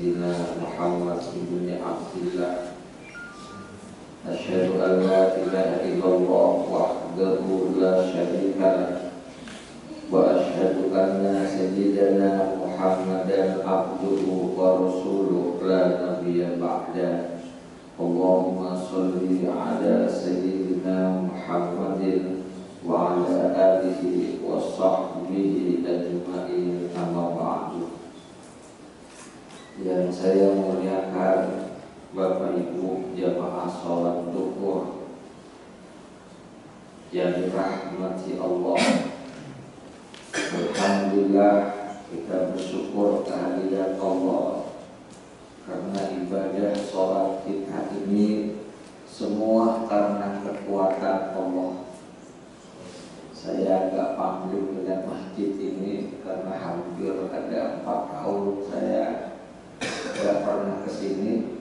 سيدنا محمد بن عبد الله أشهد أن لا إله إلا الله وحده لا شريك له وأشهد أن سيدنا محمدا عبده ورسوله لا نبي بعده اللهم صل على سيدنا محمد وعلى آله وصحبه أجمعين أما بعد. Yang saya muliakan Bapak Ibu jamaah sholat duhur yang dirahmati Allah, alhamdulillah kita bersyukur kehadiran Allah karena ibadah sholat kita ini semua karena kekuatan Allah. Saya agak panggung dengan masjid ini karena hampir ada 4 tahun saya tidak pernah kesini.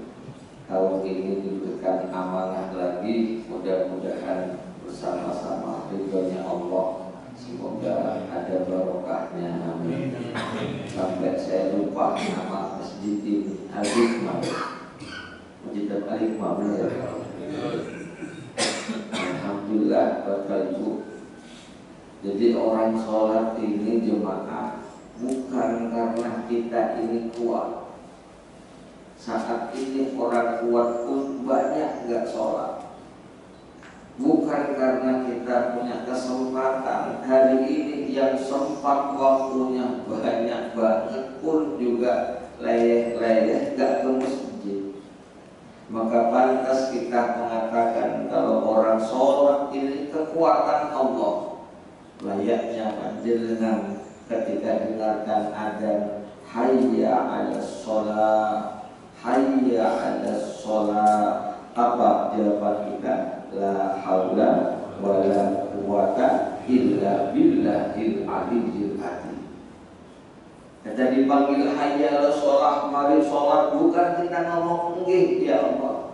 Tahun ini diberikan amanah lagi, mudah-mudahan bersama-sama ridhonya Allah, semoga ada barokahnya, amin. Sampai saya lupa nama masjid ini, Al-Hikmah, Masjid Al-Hikmah, benar. Alhamdulillah Bapak Ibu. Jadi orang sholat ini jemaah bukan karena kita ini kuat. Saat ini orang kuat pun banyak nggak sholat. Bukan karena kita punya kesempatan hari ini yang sempat waktunya banyak banget pun juga leyeh-leyeh nggak ke masjid. Maka pantas kita mengatakan kalau orang sholat ini kekuatan Allah. Layaknya panjenengan ketika dengarkan adzan hayya 'alas shalah, hayya 'alas shalah, apa jawaban kita? La haula wala quwata illa billahil aliyyil azim. Ketika dipanggil hayya 'alas shalah, mari sholat, bukan kita ngomong nggih ya Allah.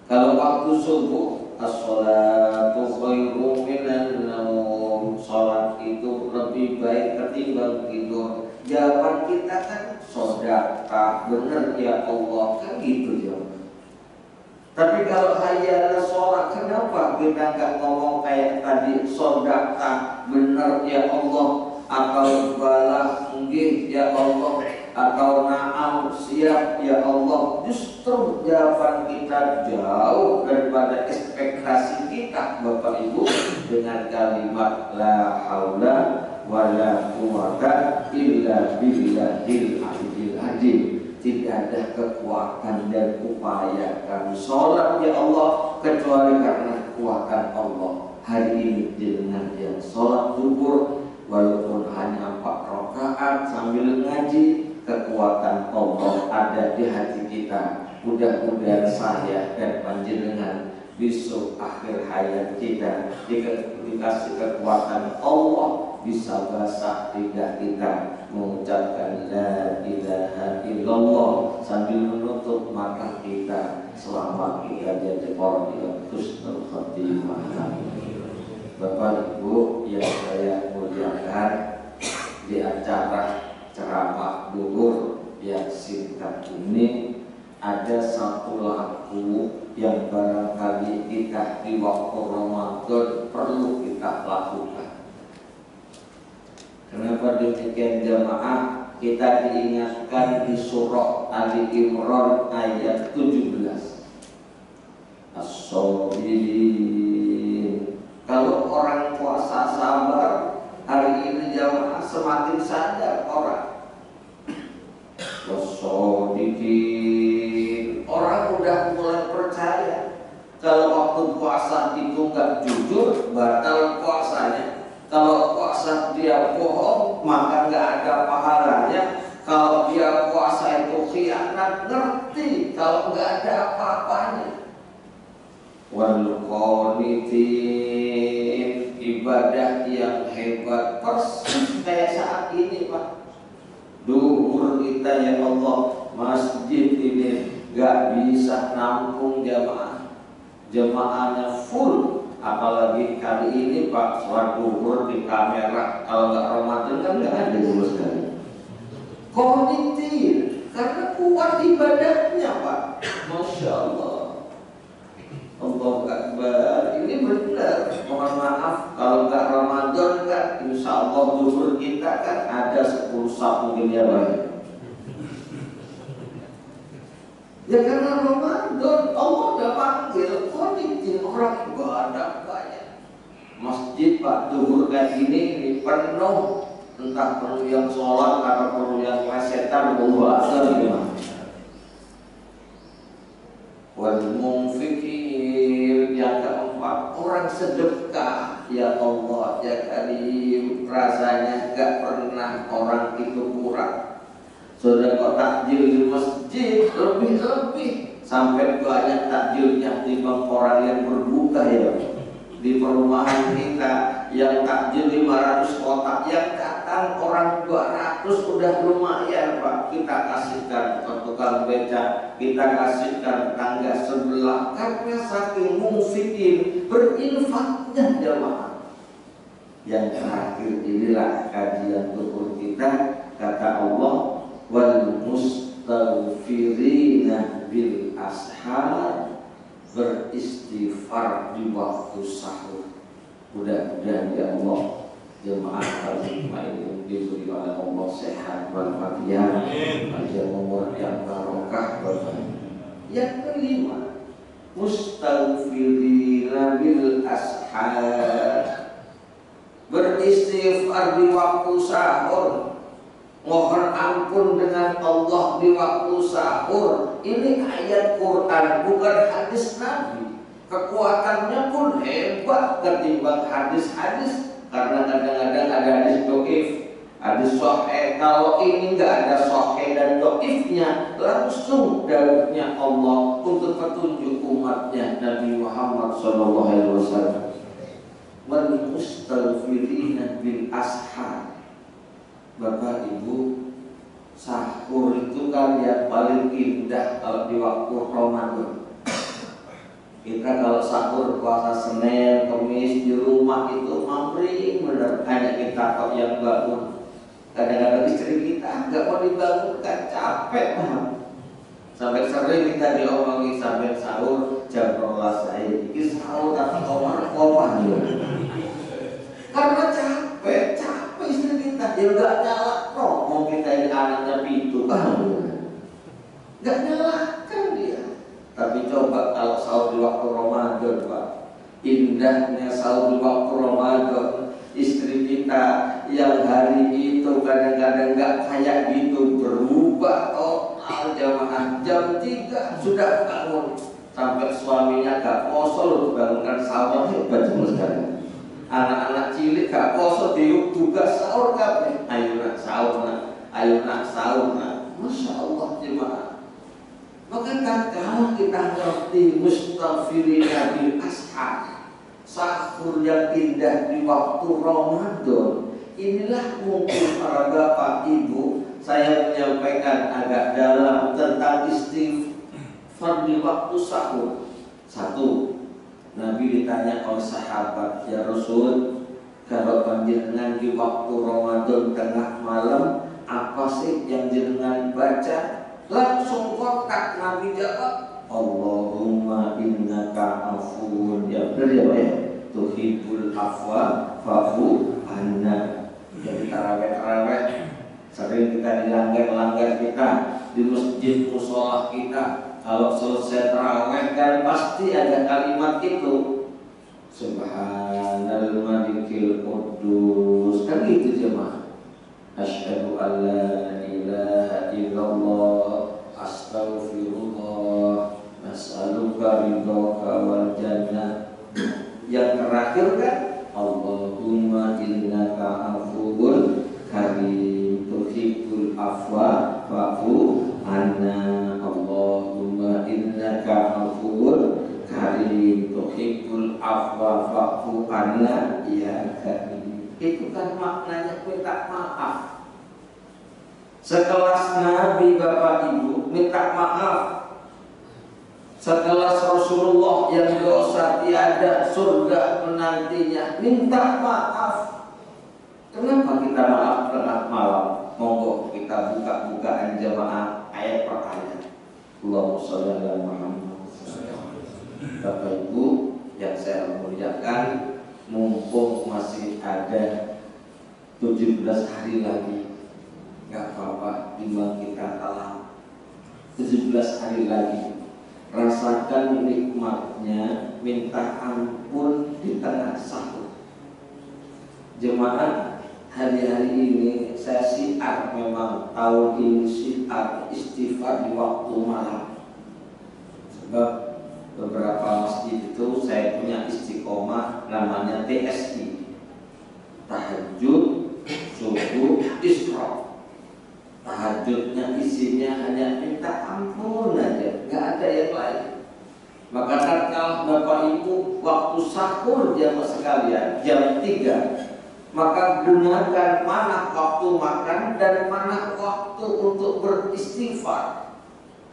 Kalau waktu subuh as-sholatu khairum minan naum, sholat itu lebih baik ketimbang tidur. Jawaban kita kan sedekah, benar ya Allah, kan gitu ya. Tapi kalau hayya 'alas sholat, kenapa kita nggak ngomong kayak tadi sedekah, benar ya Allah, atau balah nggih ya Allah, atau na'am siap ya Allah? Justru jawaban kita jauh daripada ekspektasi kita Bapak Ibu dengan kalimat la haula wala quwata illa billahil aliyyil azim. Tidak ada kekuatan dan upaya kami sholat ya Allah kecuali karena kekuatan Allah. Hari ini dengan yang sholat zuhur walaupun hanya 4 rakaat sambil ngaji, kekuatan Allah ada di hati kita. Mudah-mudahan saya dan panjenengan besok akhir hayat kita dikasih kekuatan Allah, bisa basah lidah kita mengucapkan la ilaha illallah sambil menutup mata kita selama kita jadi orang yang husnul khatimah. Bapak Ibu yang saya muliakan, di acara ceramah duhur yang singkat ini ada satu lagu yang barangkali kita di waktu Ramadan perlu kita lakukan. Kenapa demikian jamaah? Kita diingatkan di surah Ali Imran ayat 17. As-sabirin. Kalau orang puasa sabar, hari ini jamaah semakin sadar orang. Was-shodiqin. Orang udah mulai percaya kalau waktu puasa itu nggak jujur, batal puasanya. Kalau puasa dia bohong, maka nggak ada pahalanya. Kalau dia puasa itu khianat, ngerti kalau nggak ada apa-apanya. Wal qanitin, ibadah yang hebat persis kayak saat ini Pak. Duhur kita ya Allah, masjid ini nggak bisa nampung jamaahnya full. Apalagi kali ini Pak, sholat duhur di kamera, kalau nggak Ramadan kan nggak ada sama sekali. Qanitin, karena ibadahnya Pak. Masya Allah. Allahu Akbar. Ini benar. Mohon maaf kalau nggak Ramadan kan, insya Allah zuhur kita kan ada 10 saf mungkin ya Pak. Ya karena Ramadan Allah udah panggil konditin orang ibadah banyak. Masjid Pak zuhur kayak ini penuh. Entah perlu yang sholat atau perlu yang plesetan, bahasa gimana. Wal munfikir, yang keempat orang sedekah. Ya Allah ya Karim, rasanya gak pernah orang itu kurang. Sedekah takjil di masjid lebih-lebih sampai banyak takjilnya dibanding orang yang berbuka ya. Di perumahan kita yang takjil 500 kotak, yang datang orang 200 udah lumayan Pak. Kita kasihkan ke tukang beca, kita kasihkan tetangga sebelah, karena saking munfikin berinfaknya jamaah. Yang terakhir inilah kajian zuhur kita, kata Allah, wal mustaghfirina bil ashar, beristighfar di waktu sahur. Mudah-mudahan ya Allah jemaah al-hikmah ini diberi oleh Allah sehat walafiat, panjang umur yang barokah. Yang kelima, mustaghfirina bil ashar, beristighfar di waktu sahur, mohon ampun dengan Allah di waktu sahur. Ini ayat Quran bukan hadis Nabi. Kekuatannya pun hebat ketimbang hadis-hadis, karena kadang-kadang ada hadis doif, hadis sahih. Kalau ini nggak ada sahih dan doifnya, langsung dawuhnya Allah untuk petunjuk umatnya Nabi Muhammad SAW. Wal mustaghfirina bil ashar. Bapak Ibu, sahur itu kan yang paling indah kalau di waktu Ramadan. Kita kalau sahur puasa Senin, Kamis di rumah itu mamring bener, hanya kita kok yang bangun. Kadang-kadang istri kita nggak mau dibangunkan, capek banget. Sampai sering kita diomongi sampai sahur jam 12 saya ini sahur tapi komar-komar juga. Karena capek istri kita, dia nggak nyala. Mau kita ini anaknya pintu kan, nggak nyalakan dia. Tapi coba kalau sahur di waktu Ramadan Pak, indahnya sahur di waktu Ramadan. Istri kita yang hari itu kadang-kadang nggak kayak gitu, berubah total jamaah. Jam 3 sudah bangun, sampai suaminya gak poso loh, bangunkan sahur hebat sekali. Anak-anak cilik gak poso diuk juga sahur kabeh. Ayo nak sahur nak, ayo nak sahur nak. Masya Allah jemaah. Maka kalau kita ngerti mustaghfirina bil ashar, sahur yang indah di waktu Ramadan, inilah mungkin para bapak ibu saya menyampaikan agak dalam tentang istighfar di waktu sahur. Satu, Nabi ditanya oleh sahabat, ya Rasul, kalau panjenengan di waktu Ramadan tengah malam, apa sih yang jenengan baca? Langsung kontak Nabi jawab, Allahumma innaka afuun, ya benar ya, tuhibbul afwa fa'fu anna. Jadi taraweh sering kita dilanggar kita di masjid musola kita. Kalau selesai taraweh kan pasti ada kalimat itu, Subhanal Malikil Quddus, kan gitu jemaah. Asyhadu an la ilaha illallah, astaghfirullah, nas'aluka ridhaka wal jannah. Yang terakhir kan, Allahumma innaka afuwun karim tuhibbul afwa fa'fu anna. Allahumma innaka afuwun karim tuhibbul afwa fa'fu anna ya karim. Itu kan maknanya minta maaf. Sekelas Nabi Bapak Ibu minta maaf, sekelas Rasulullah yang dosa tiada surga menantinya minta maaf. Kenapa kita maaf tengah malam? Monggo kita buka-bukaan jamaah ayat per ayat. Allahumma sholli ala Muhammad. Bapak Ibu yang saya muliakan, mumpung masih ada 17 hari lagi, nggak apa-apa timbang kita kalah 17 hari lagi. Rasakan nikmatnya minta ampun di tengah sahur. Jemaah, hari-hari ini saya syiar, memang tahun ini syiar istighfar di waktu malam. Sebab beberapa masjid itu saya punya istiqomah namanya TSI, tahajud, subuh, isra. Tahajudnya isinya hanya minta ampun aja, nggak ada yang lain. Maka tatkala Bapak Ibu waktu sahur jamaah sekalian jam 3, maka gunakan mana waktu makan dan mana waktu untuk beristighfar.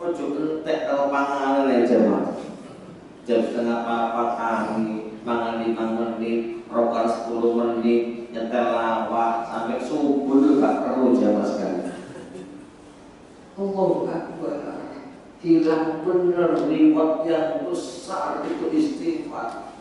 Ojo entek kalau panganan ya jamaah. Jam setengah 4 kali mangan 5 menit, rokok 10 menit, nyetel lawak sampai subuh itu gak perlu jamaah sekalian. Allahu Akbar. Hilang benar riwayat yang besar itu istighfar.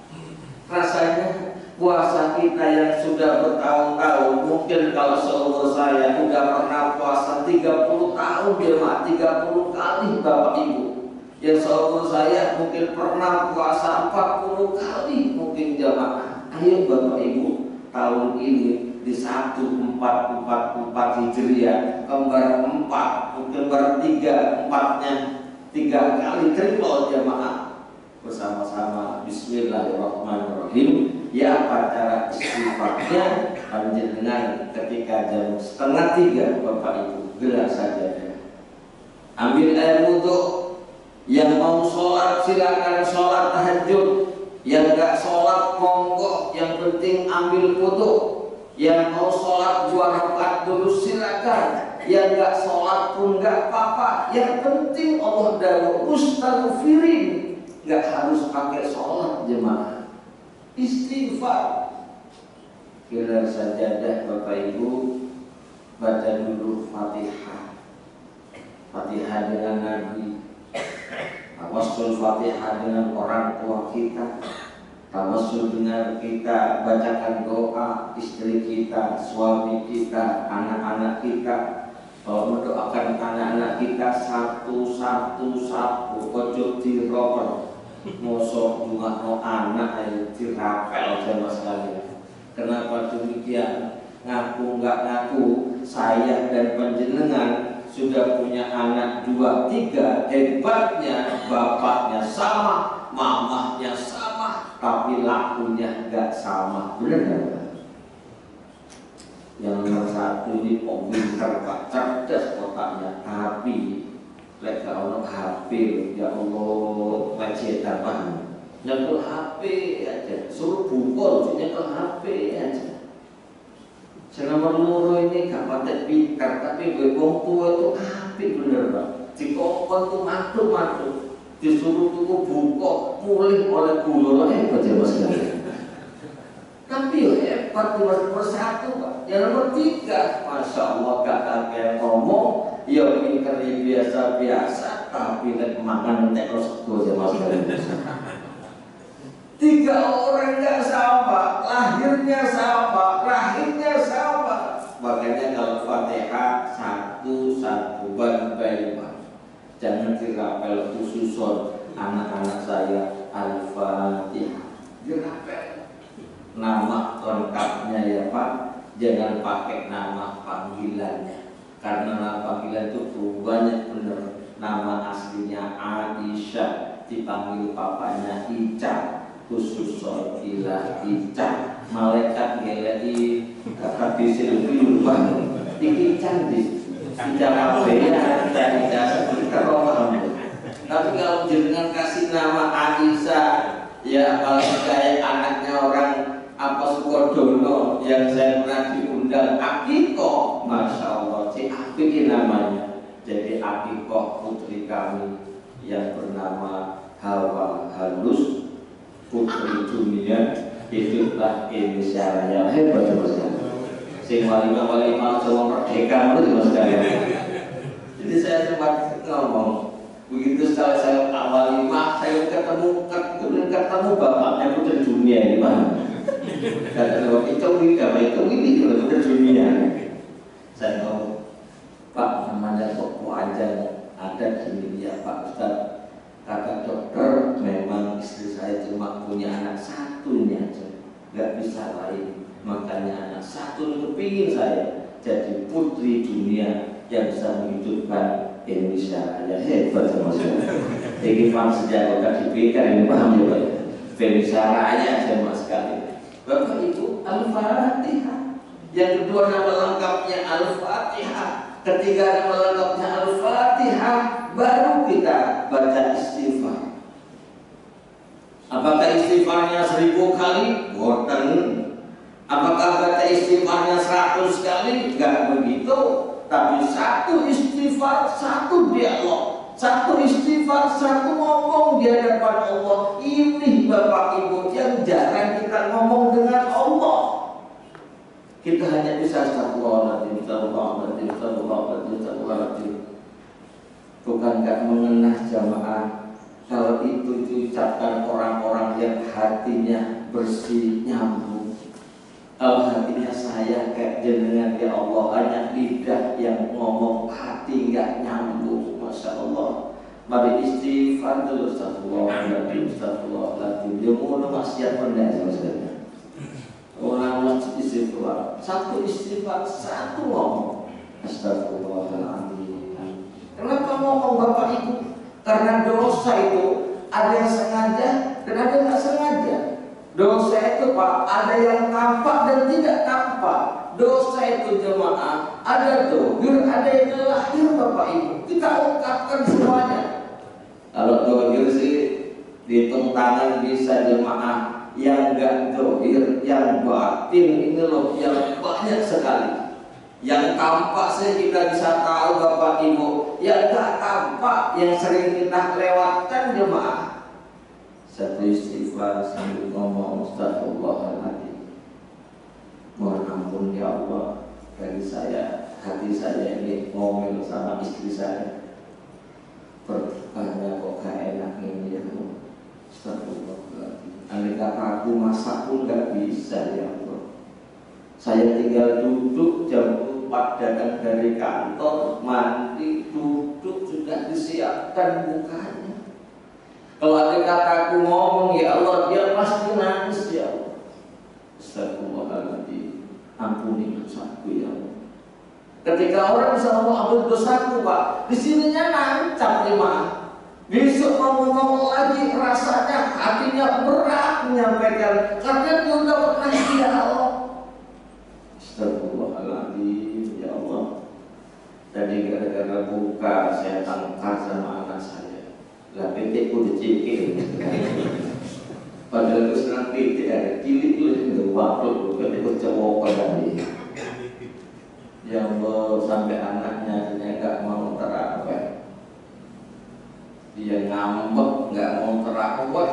Rasanya puasa kita yang sudah bertahun-tahun, mungkin kalau seumur saya sudah pernah puasa 30 tahun jemaah, 30 kali Bapak Ibu. Yang seumur saya mungkin pernah puasa 40 kali mungkin jemaah. Ayo Bapak Ibu, tahun ini di 1444 Hijriah, kembar 4, kembar 3, 4-nya 3 kali triple jamaah bersama-sama. Bismillahirrahmanirrahim. Ya, apa cara istighfarnya? Panjenengan ketika jam 2:30 Bapak Ibu gelas saja, ambil air wudhu. Yang mau sholat silakan sholat tahajud, yang gak sholat monggo, yang penting ambil wudhu. Yang mau sholat 2 rakaat dulu silakan, yang gak sholat pun gak apa-apa. Yang penting Allah dawuh mustaghfirin, gak harus pakai sholat jemaah. Istighfar. Gelar sajadah Bapak Ibu, baca dulu Fatihah. Fatihah dengan Nabi, tawassul Fatihah dengan orang tua kita, tawassul dengan kita bacakan doa istri kita, suami kita, anak-anak kita. Kalau mendoakan anak-anak kita satu-satu, ojo dirobek. Mosok juga no anak ayo dirapel jamaah sekalian. Kenapa demikian? Ngaku nggak ngaku, saya dan panjenengan sudah punya anak 2, 3. Hebatnya bapaknya sama, mamahnya sama, tapi lakunya nggak sama. Benar nggak? Yang nomor 1 ini pintar, Pak, cerdas otaknya, tapi lek kalau HP, ya Allah, macetan paham. Nyekel HP aja, suruh bungkul, nyekel HP aja. Selama nomor ini gak patek pintar, tapi gue wong tua itu apik bener Pak. Dikongkon tuh mantuk-mantuk, disuruh tuku bungkuk, mulih oleh gula hebat ya Mas. Tapi hebat nomor 1 Pak. Yang nomor 3, Masya Allah gak kakek ngomong, ya pinter biasa-biasa, tapi nek makan nek rosgo ya Mas. 3 orang gak sama, lahirnya sama, rahimnya sama. Makanya kalau Fatihah satu-satu ban-ban, jangan dirapel khususon. Anak-anak saya Al-Fatihah dirapel. Nama lengkapnya ya Pak, jangan pakai nama panggilannya. Karena nama panggilan itu banyak bener. Nama aslinya Aisyah, dipanggil papanya Ica, khusus ilah Ica. Malaikat ngelai habisin lupa iki cantik Ica kabehnya Ica kita paham. Tapi kalau jenengan kasih nama Aisyah, ya apalagi kayak anaknya orang apa Sukodono yang saya pernah diundang Akiko, Masya Allah, si Akiko namanya. Jadi Akiko putri kami yang bernama Hawa Halus, putri dunia, itulah inisialnya. Hebat Mas. Sing wali-wali mau coba merdeka itu Mas. Jadi saya sempat ngomong, Begitu saya awal 5, saya ketemu bapaknya Putri Dunia ini Pak. Kata Bapak itu ini Putri Dunia. Saya tahu Pak namanya kok panjang ada gini ya Pak Ustaz. Kata dokter memang istri saya cuma punya anak satunya aja, nggak bisa lain. Makanya anak satu kepingin saya jadi putri dunia yang bisa menghidupkan Indonesia. Ya hebat sama saya. Ini paham sejak kota dipikir ini paham ya Pak. Indonesia raya sama sekali. Bapak Ibu, Al-Fatihah. Yang kedua nama lengkapnya Al-Fatihah. Ketiga nama lengkapnya Al-Fatihah. Baru kita baca istighfar. Apakah istighfarnya 1000 kali? Boten. Apakah baca istighfarnya 100 kali? Enggak begitu. Tapi satu istighfar, satu dialog, satu istighfar, satu ngomong di hadapan Allah. Ini Bapak Ibu yang jarang kita ngomong dengan Allah. Kita hanya bisa astagfirullahaladzim, astagfirullahaladzim, astagfirullahaladzim, astagfirullahaladzim. Bukankah mengenah jamaah kalau itu diucapkan orang-orang yang hatinya bersih, nyambung. Kalau hatinya saya kayak jenengan ya Allah, hanya lidah yang ngomong, hati nggak nyambung, masya Allah. Mari istighfar dulu, astagfirullahaladzim, astagfirullahaladzim. Dia mau maksiat benda maksudnya. Orang masjid istighfar, satu istighfar, satu ngomong, astagfirullahaladzim. Kenapa ngomong Bapak Ibu? Karena dosa itu ada yang sengaja dan ada yang nggak sengaja. Dosa itu Pak, ada yang tampak dan tidak tampak. Dosa itu jemaah, ada dohir, ada yang lahir Bapak Ibu. Kita ungkapkan semuanya. Kalau dohir sih dihitung tangan bisa jemaah. Yang enggak dohir, yang batin ini loh yang banyak sekali. Yang tampak sih kita bisa tahu Bapak Ibu. Yang enggak tampak, yang sering kita lewatkan jemaah. Satu istighfar sambil ngomong astagfirullahaladzim. Mohon ampun ya Allah dari saya, hati saya ini ngomel sama istri saya. Berkahnya kok gak enak ini ya Allah. Astagfirullahaladzim. Andai kata aku masak pun gak bisa ya Allah. Saya tinggal duduk jam 4 datang dari kantor, mandi, duduk sudah disiapkan bukanya. Kalau ada kataku ngomong ya Allah, dia pasti nangis ya Allah. Astagfirullahaladzim, ampuni dosaku ya Allah. Ketika orang bisa ngomong ampuni dosaku Pak, di sininya nancap jemaah. Besok mau ngomong lagi rasanya hatinya berat menyampaikan karena dia udah pernah ya Allah. Astagfirullahaladzim ya Allah. Tadi gara-gara buka saya tangkar sama anak saya. Lah petik pun dicikil. Padahal itu senang petik ada cilik itu waktu petik pun cowok tadi. Yang sampai anaknya nggak mau terawih. Dia ngambek nggak mau terawih,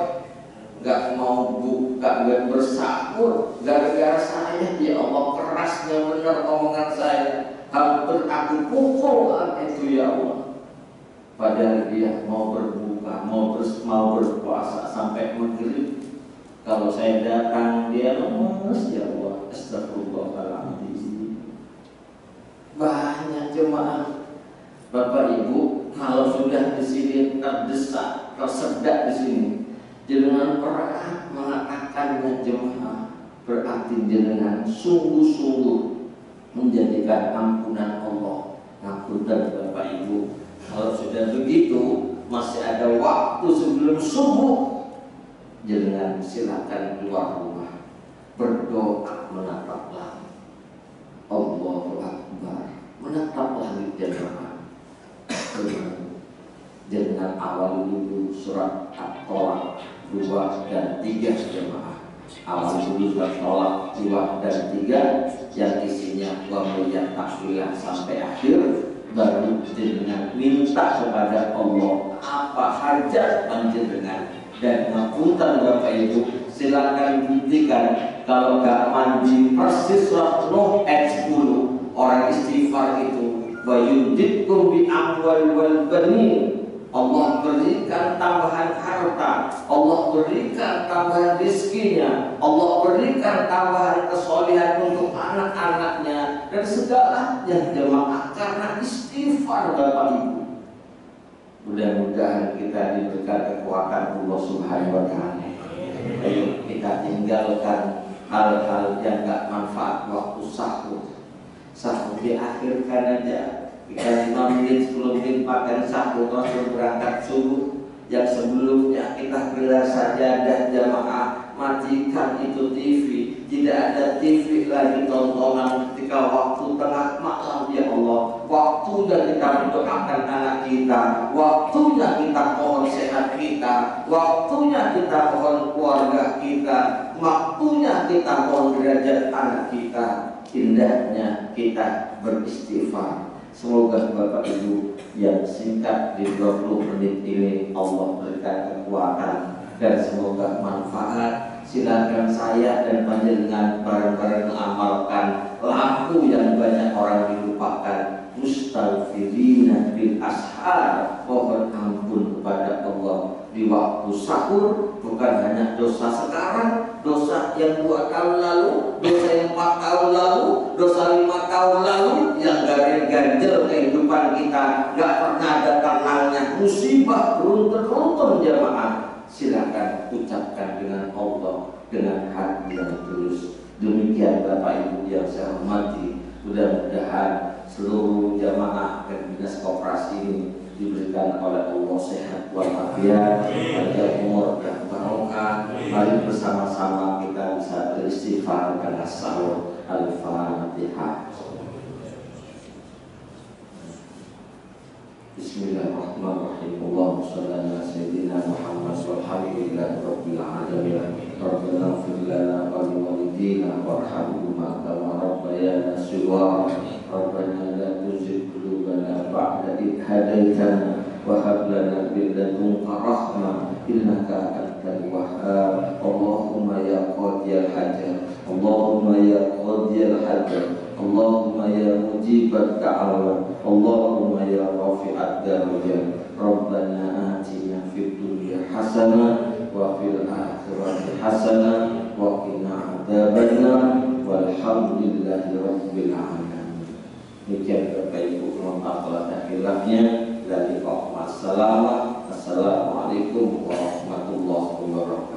nggak mau buka, nggak bersahur. Gara-gara saya ya Allah kerasnya benar omongan saya. Hampir aku pukul itu ya Allah. Padahal dia mau berbuka, mau berpuasa sampai maghrib. Kalau saya datang dia lemes ya Allah. Astagfirullahaladzim. Banyak jemaah Bapak Ibu, kalau sudah di sini terdesak, tersedak di sini, jenengan berat mengatakannya jemaah, berarti jenengan sungguh-sungguh menjadikan ampunan Allah. Ngapunten Bapak Ibu. Kalau sudah begitu, masih ada waktu sebelum subuh, jangan silakan keluar rumah, berdoa menatap langit. Allahu Akbar, menatap langit jemaah. Jangan awal dulu surat At-Tolak 2 dan 3 jemaah. Awal dulu surat At-Tolak 2 dan 3 yang isinya wamilya takwilah sampai akhir. Baru jenengan minta kepada Allah apa hajat panjenengan dan ngapunten Bapak Ibu silakan buktikan kalau gak mandi persis surat Nuh ayat 10 orang istighfar itu wa yuditkum bi amwal wal banin Allah berikan tambahan harta, Allah berikan tambahan rezekinya, Allah berikan tambahan kesolehan untuk anak-anaknya dan segalanya jemaah karena istighfar Bapak Ibu. Mudah-mudahan kita diberikan kekuatan Allah Subhanahu wa Ta'ala. Ayo kita tinggalkan hal-hal yang gak manfaat waktu sahur. Sahur diakhirkan aja. Kita 5 menit 10 menit makan sahur langsung berangkat subuh. Yang sebelumnya kita gelar sajadah jamaah, matikan itu TV. Tidak ada TV lagi tontonan ketika waktu tengah malam ya Allah. Waktunya kita mendoakan anak kita, waktunya kita mohon sehat kita, waktunya kita mohon keluarga kita, waktunya kita mohon derajat anak kita. Indahnya kita beristighfar. Semoga Bapak Ibu yang singkat di 20 menit ini Allah berikan kekuatan dan semoga manfaat. Silakan saya dan panjenengan bareng-bareng mengamalkan laku yang banyak orang dilupakan. Mustaghfirina bil ashar, mohon ampun kepada Allah di waktu sahur. Bukan hanya dosa sekarang, dosa yang 2 tahun lalu, dosa yang 4 tahun lalu, dosa 5 tahun lalu yang ganjil kehidupan kita, gak pernah ada tenangnya, musibah beruntun-runtun jemaah. Silakan ucapkan dengan Allah dengan hati yang tulus. Demikian Bapak Ibu yang saya hormati, mudah-mudahan seluruh jamaah dan dinas koperasi ini diberikan oleh Allah sehat walafiat, panjang umur dan barokah. Mari bersama-sama kita bisa beristighfar dan as-sahur. Al-Fatihah. Bismillahirrahmanirrahim. Allahumma shalli ala sayyidina Muhammad walhamdulillahi rabbil alamin. Rabbana ighfir lana wa liwalidina warhamhuma kama rabbayana shighara. Rabbana la tuzigh qulubana ba'da idh hadaitana wa hab lana min ladunka rahmah innaka antal wahhab. Allahumma ya qadiyal hajat, Allahumma ya qadiyal hajat, Allahumma ya mujibat da'awat, Allahumma ya rafi'ad darajat. Rabbana atina fid dunya hasanah wa fil akhirati hasanah wa qina adzabannar walhamdulillahi rabbil alamin. Demikian Bapak Ibu, mohon maaf lahir batinnya. Assalamualaikum warahmatullahi wabarakatuh.